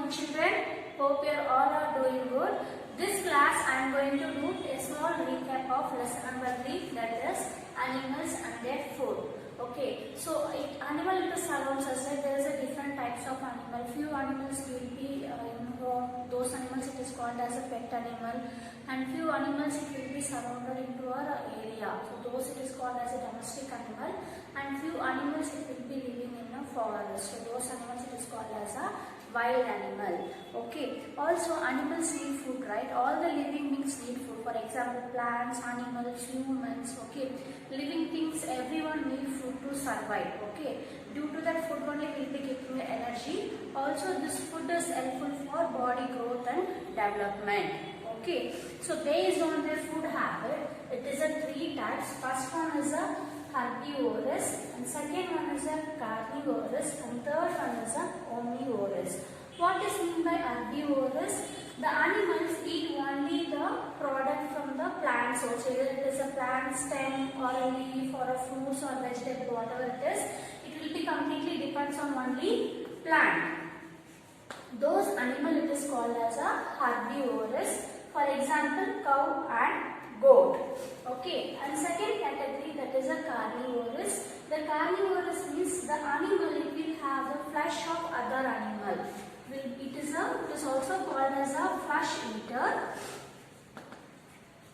morning children. Hope you all are doing good. This class I am going to do a small recap of lesson number 3, that is animals and their food. Okay, so animal it surrounds us, like there is a different types of animal. Few animals will be those animals it is called as a pet animal, and few animals it will be surrounded into our area. So those it is called as a domestic animal, and few animals it will be living in a forest. So those animals it is called as a wild animal. Okay, also animals need food, right? All the living beings need food. For example, plants, animals, humans. Okay, living things, everyone need food to survive. Okay, due to that food only will be getting the energy. Also this food is helpful for body growth and development. Okay, so based on their food habit, it is a 3 types. First one is a herbivorous, and second one is a carnivorous, and third one is a omnivorous. What is meant by herbivorous? The animals eat only the product from the plant source, whether it is a plant stem or a leaf or a fruits or vegetable, whatever it is, it will be completely depends on only plant. Those animal it is called as a herbivorous. For example, cow and goat. Okay, and second category, that is a carnivorous. The carnivorous means the animal it will have the flesh of other animal. It is also called as a flesh eater.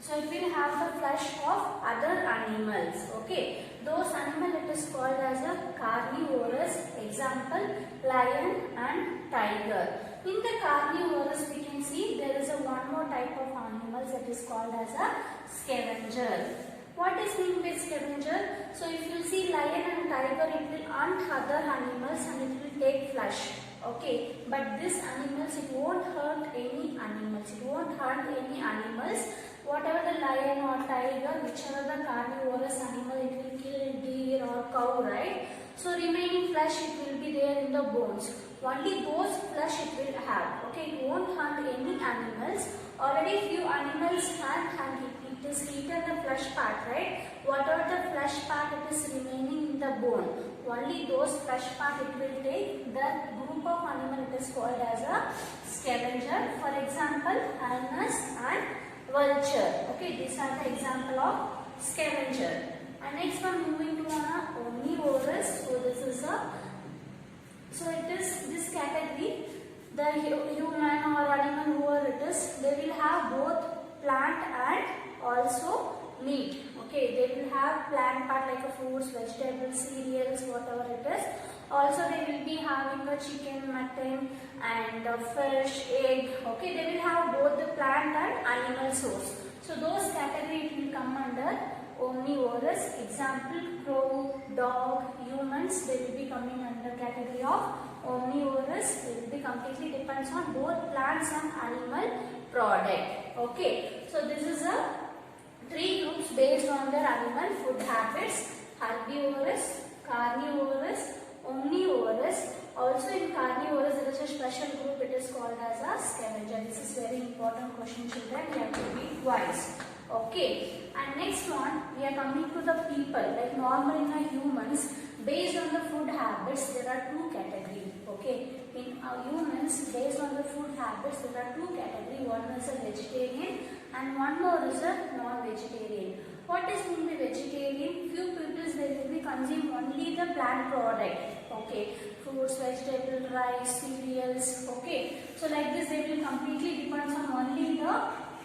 So it will have the flesh of other animals. Okay, those animal it is called as a carnivorous. Example, lion and tiger. In the carnivorous we can see there is a one more type of animals that is called as a scavenger. What is meant by scavenger? So if you see lion and tiger, it will hunt other animals and it will take flesh. Okay, but these animals it won't hurt any animals. It won't hunt any animals. Whatever the lion or tiger, whichever the carnivorous animal, it will kill deer or cow, right? So remaining flesh it will be there in the bones. Only those flesh it will have. Okay, it won't hunt any animals. Already few animals have it is eaten the flesh part, right? Whatever the flesh part it is remaining in the bone, only those flesh part it will take. The group of animal it is called as a scavenger. For example, hyenas and vulture. Okay, these are the example of scavenger. And next one, moving to omnivorous. So it is this category. The human or animal, whoever it is, they will have both plant and also meat. Okay, they will have plant part like a fruits, vegetables, cereals, whatever it is. Also they will be having the chicken, mutton and fish, egg. Okay, they will have both the plant and animal source. So those category it will come under omnivorous. Example, crow, dog, humans, they will be coming under category of omnivorous. It will be completely depends on both plants and animal product. Okay, so this is a 3 groups based on their animal food habits: herbivorous, carnivorous, omnivorous. Also in carnivorous there is a special group, it is called as a scavenger. This is very important question, children, you have to be wise. Okay, and next one we are coming to the people. Like normal in our humans, based on the food habits there are 2 categories. Okay, in our humans based on the food habits there are 2 categories. One is a vegetarian and one more is a non-vegetarian. What is mean by vegetarian? Few people they will be consume only the plant product. Okay, fruits, vegetables, rice, cereals. Okay, so like this they will completely depend on only the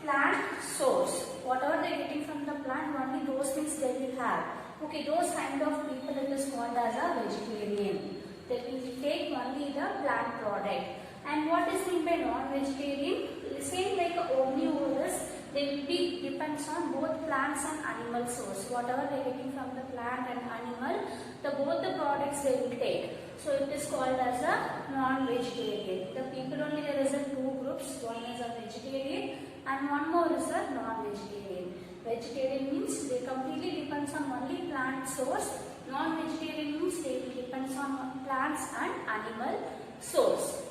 plant source. Whatever they are getting from the plant, only those things they will have. Okay, those kind of people it is called as a vegetarian. They will take only the plant product. And what is meant by non-vegetarian? Same like omnivorous, they will be depends on both plants and animal source. Whatever they are getting from the plant and animal, both the products they will take. So it is called as a non-vegetarian. The people only there is a 2 groups. One is a vegetarian and one more is a non-vegetarian. Vegetarian means they completely depends on only plant source. Non-vegetarian means they will depends on plants and animal source.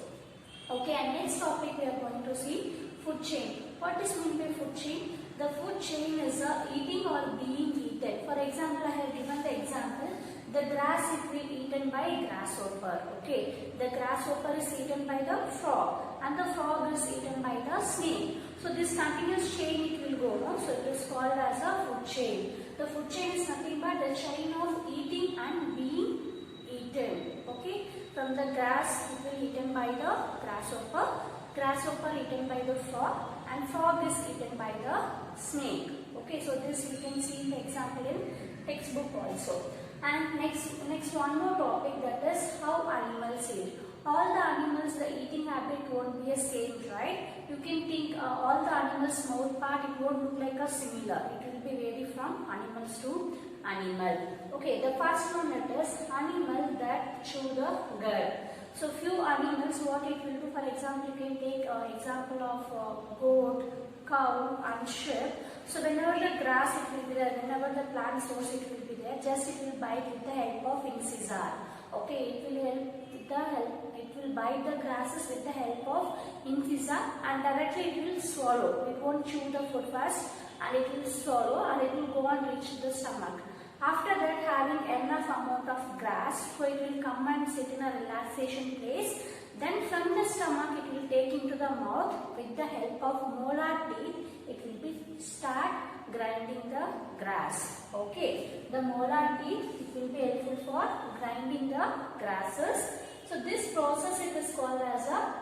Okay, and next topic we are going to see food chain. What is meant by food chain? The food chain is eating or being eaten. For example, I have given the example. The grass it will eaten by grasshopper. Okay, the grasshopper is eaten by the frog, and the frog is eaten by the snake. So this continuous chain it will go. No? So it is called as a food chain. The food chain is nothing but the chain of eating and being eaten. Okay, from the grass it will eaten by the grasshopper, grasshopper eaten by the frog, and frog is eaten by the snake. Okay, so this we can see in the example in textbook also. And next one more topic, that is how animals eat. All the animals, the eating habit won't be the same, right? You can think all the animals' mouth part, it won't look like a similar. It will be vary from animals to animal. Okay, the first one, that is animal that chew the cud. So few animals, what it will do, for example, you can take example of goat, cow and sheep. So whenever the grass it will be there, whenever the plant source it will be there, just it will bite with the help of incisor. Okay, it will help with the help. It will bite the grasses with the help of incisor, and directly it will swallow. It won't chew the food first, and it will swallow, and it will go and reach the stomach. After that, having enough amount of grass, so it will come and sit in a relaxation place. Then from the stomach, it will take into the mouth with the help of molar teeth. It will be start grinding the grass. Okay, the molar teeth it will be helpful for grinding the grasses. So this process it is called as a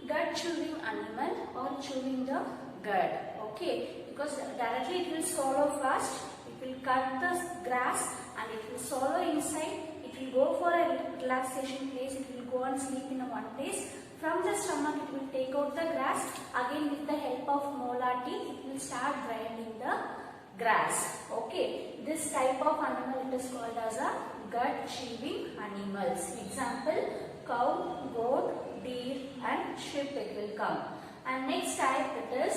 gut chewing animal or chewing the cud. Okay, because directly it will swallow first. It will cut the grass and it will swallow inside. It will go for a relaxation place. It will go and sleep in a one place. From the stomach, it will take out the grass. Again, with the help of molar teeth, it will start grinding the grass. Okay, this type of animal it is called as a gut chewing animals. Example: cow, goat, deer, and sheep. It will come. And next type it is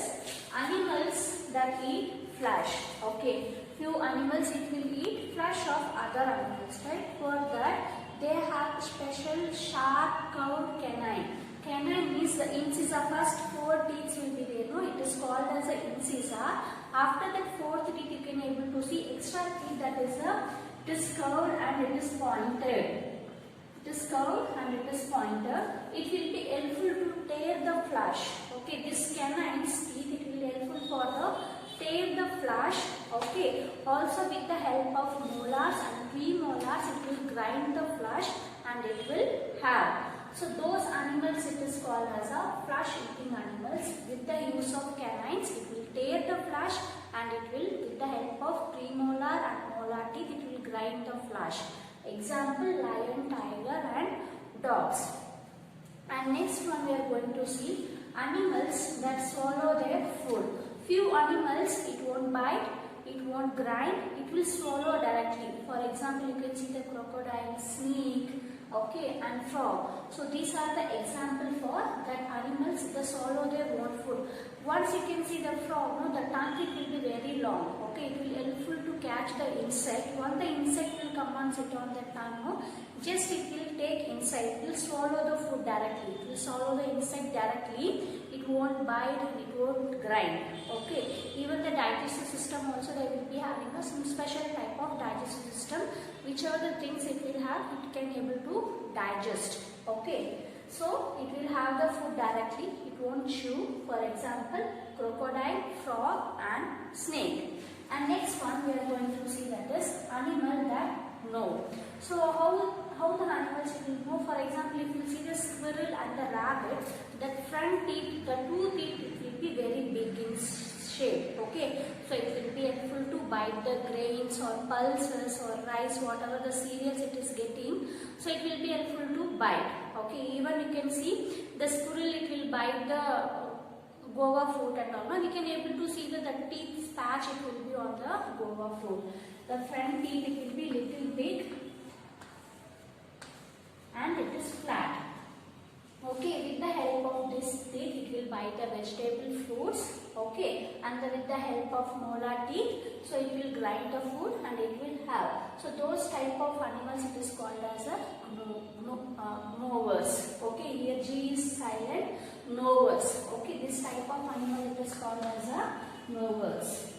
animals that eat flesh. Okay, few animals it will eat flesh of other animals. Right? For that, they have special sharp curved canine. Canine means the incisor. First 4 teeth will be there. No, it is called as an incisor. After that 4th teeth, you can able to see extra teeth, that is it is curved and it is pointed. It is curved and it is pointed. It will be helpful to tear the flesh. Okay, this canine's teeth it will helpful for the tear the flesh. Okay, also with the help of molars and premolars, it will grind the flesh and it will have. So those animals it is called as a flesh eating animals. With the use of canines, it will tear the flesh and it will, with the help of premolar and molar teeth, it will grind the flesh. Example: lion, tiger and dogs. And next one we are going to see animals that swallow their food. Few animals it won't bite, it won't grind, it will swallow directly. For example, you can see the crocodile, snake, okay, and frog. So these are the example for that animals that swallow their own food. Once you can see the frog, no, the tongue it will be very long. Okay, it will helpful to catch the insect. Once the insect will come and sit on the tongue, no, just it will take inside. It will swallow the food directly. It will swallow the insect directly. It won't bite and it won't grind. Okay, even the digestive system also they will be having some special type of digestive system. Whichever the things it will have, it can able to digest. Okay, so it will have the food directly. It won't chew. For example, crocodile, frog, and snake. And next one we are going to see, that is animal that know. So how the animals will know? For example, if you see the squirrel and the rabbit, the front teeth, the 2 teeth, it will be very big in shape. Okay, so it will be helpful to bite the grains or pulses or rice, whatever the cereals it is getting. So it will be helpful to bite. Okay, even you can see the squirrel it will bite the guava fruit and all. Now we can able to see that the teeth patch it will be on the guava fruit. The front teeth it will be little big and it is flat. Okay, with the help of this teeth, it will bite the vegetable fruits. Okay, and with the help of molar teeth, so it will grind the food and it will have. So those type of animals it is called as a gnawers. Okay, here G is silent. Gnawers. Okay, this type of animal it is called as a gnawers.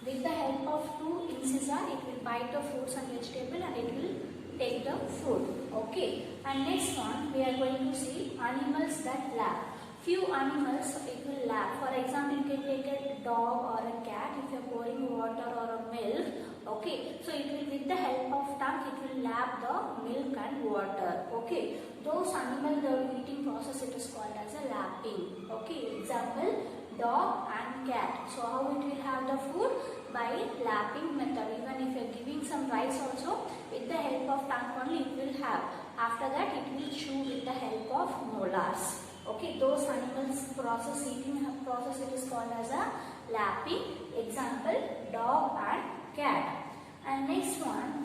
With the help of 2 tendencies are it will bite the fruits and vegetable and it will take the food. Okay. And next one we are going to see animals that lap. Few animals it will lap. For example, you can take a dog or a cat if you are pouring water or a milk. Okay, so it will, with the help of tongue, it will lap the milk and water. Okay, those animals, the eating process, it is called as a lapping. Okay, example, dog and cat. So how it will have the food? By lapping method. Even if you are giving some rice also, with the help of tongue only it will have. After that, it will chew with the help of molars. Okay, those animals process, eating process, it is called as a lapping. Example, dog and cat. And next one,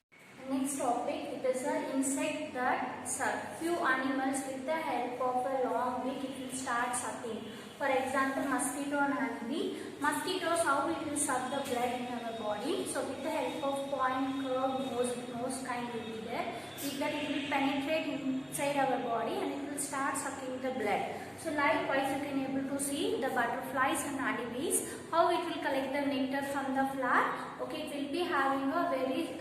next topic, it is an insect that suck. Few animals with the help of a long beak it will start sucking. For example, mosquito and honeybee. Mosquitoes, how it will suck the blood in our body. So with the help of point, curved nose kind will be there. With that it will penetrate inside our body and it will start sucking the blood. So likewise you can able to see the butterflies and honeybees, how it will collect the nectar from the flower. Okay, it will be having a very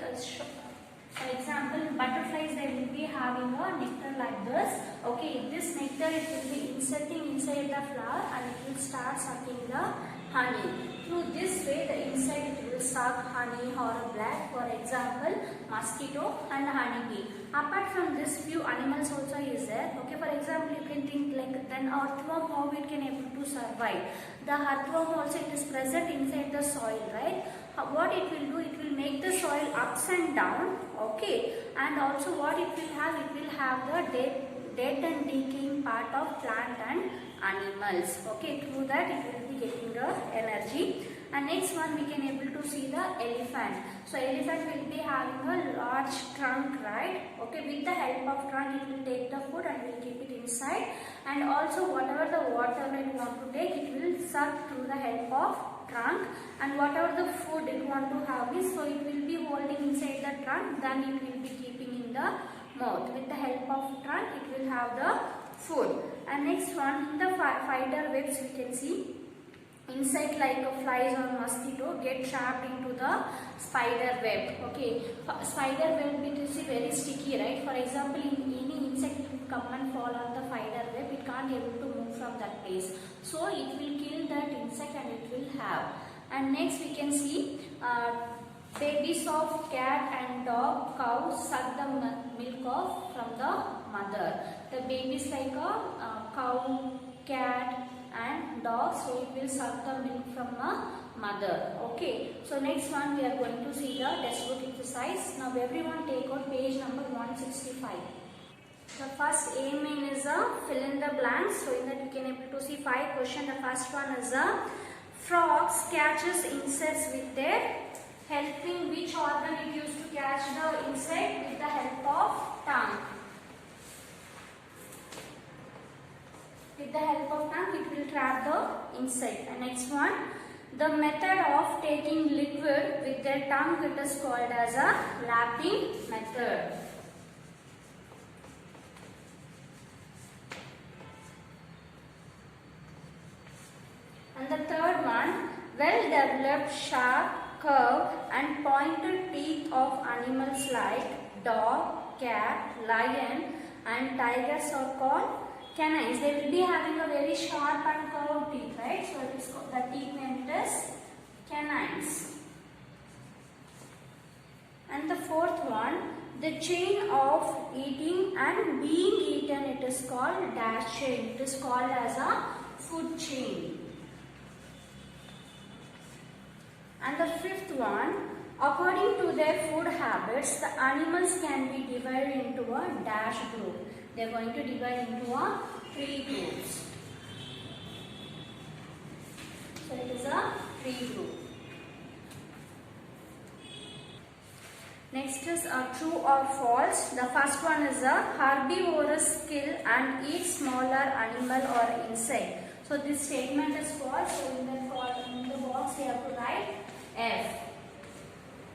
for example, butterflies, they will be having a nectar like this. Okay, this nectar it will be inserting inside the flower and it will start sucking the honey. Through this way, the insect it will suck honey or blood. For example, mosquito and honeybee. Apart from this, few animals also is there. Okay, for example, you can think like then earthworm, how it can able to survive. The earthworm also it is present inside the soil, right? What it will do, it will make the soil ups and down. Okay, and also what it will have the dead and decaying part of plant and animals. Okay, through that it will be getting the energy. And next one we can able to see the elephant. So elephant will be having a large trunk, right? Okay, with the help of trunk it will take the food and will keep it inside. And also whatever the water it want to take, it will suck through the help of trunk, and whatever the food it want to have is, so it will be holding inside the trunk, then it will be keeping in the mouth. With the help of trunk it will have the food. And next one, in the spider webs we can see insect like a flies or mosquito get trapped into the spider web. Okay, spider web it is very sticky, right? For example, in any insect it will come and fall on the spider web, it can't able to move from that place, so it will kill that insect and it will have. And next we can see babies of cat and dog, cow suck the milk of from the mother. The babies like a cow, cat and dog, so it will suck the milk from a mother. Okay, so next one we are going to see the textbook exercise. Now everyone take out page number 165. The first A main is a fill in the blanks. So in that you can able to see 5 questions. The first one is a frogs catches insects with their helping which organ it used to catch the insect? With the help of tongue. With the help of tongue it will trap the insect. And next one, the method of taking liquid with their tongue, it is called as a lapping method. And the third one, well developed sharp, curved and pointed teeth of animals like dog, cat, lion and tigers are called canines. They will be having a very sharp and curved teeth, right? So it is called, the teeth name is canines. And the fourth one, the chain of eating and being eaten, it is called dash chain. It is called as a food chain. And the fifth one, according to their food habits, the animals can be divided into a dash group. They are going to divide into a 3 groups. So it is a 3 group. Next is a true or false. The first one is a herbivorous kill and eat smaller animal or insect. So this statement is false. So in the box you have to write F.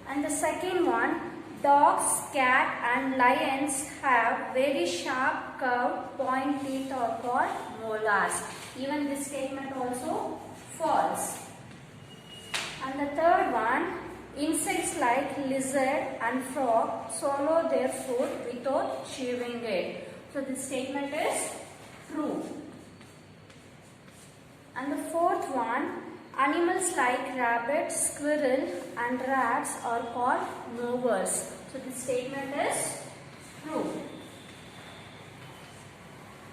And the second one, dogs, cat and lions have very sharp curved point teeth are called molars. Even this statement also false. And the third one, Insects like lizard and frog swallow their food without chewing it. So this statement is true. And the fourth one, animals like rabbit, squirrel and rats are called movers. So this statement is true.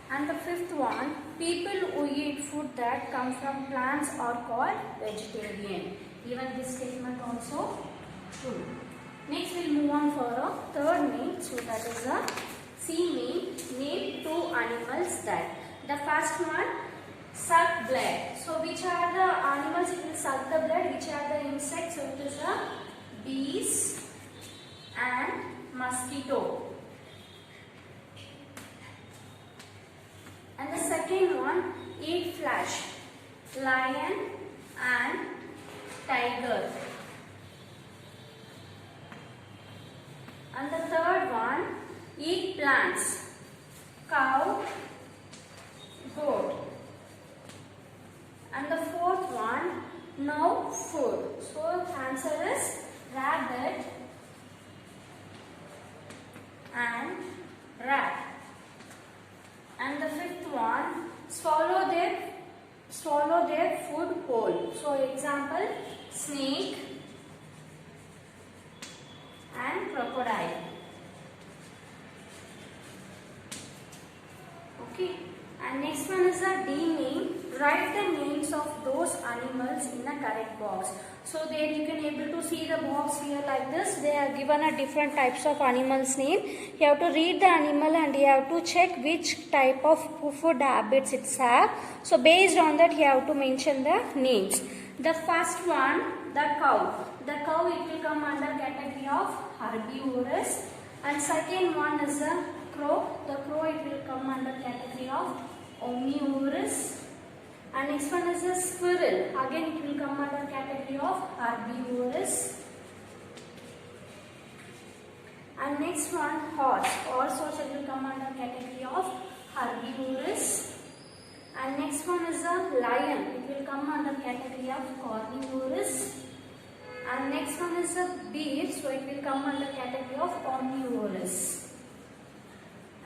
And the fifth one, people who eat food that come from plants are called vegetarian. Even this statement also true. Next we'll move on for a third name. So that is a C name. Name two animals that. The first one, suck blood. So which are the animals it will suck the blood? Which are the insects? So it is a bees and mosquito. And the second one, eat flesh. Lion and tiger. And the third one, eat plants. Cow, goat. And the fourth one, no food. So answer is rabbit and rat. And the fifth one, swallow their food whole. So example, snake and crocodile. Okay. And next one is a D name. Write the names of those animals in the correct box. So there you can able to see the box here like this. They are given a different types of animals name. You have to read the animal and you have to check which type of food habits it has. So based on that you have to mention the names. The first one, the cow. The cow it will come under category of herbivorous. And second one is the crow. The crow it will come under category of omnivorous. And next one is the squirrel. Again it will come under category of herbivorous. And next one, horse. Horse also will come under category of herbivorous. And next one is a lion. It will come under category of carnivorous. And next one is a bear. So it will come under category of omnivorous.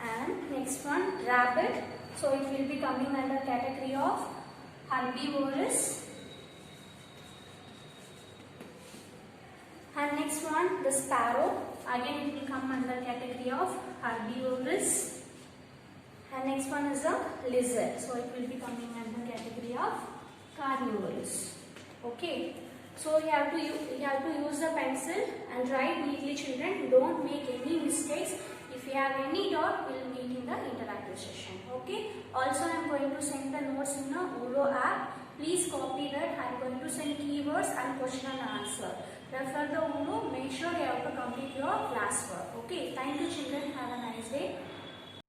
And next one, rabbit. So it will be coming under category of herbivorous. And next one, the sparrow. Again it will come under category of herbivorous. And next one is a lizard. So it will be coming under category of carnivorous. Okay. So you have to use the pencil and write neatly, children. Don't make any mistakes. If you have any doubt, we will meet in the interactive session. Okay. Also, I am going to send the notes in the Ulo app. Please copy that. I am going to send keywords and question and answer. Refer the Ulo. Make sure you have to complete your classwork. Okay. Thank you, children. Have a nice day.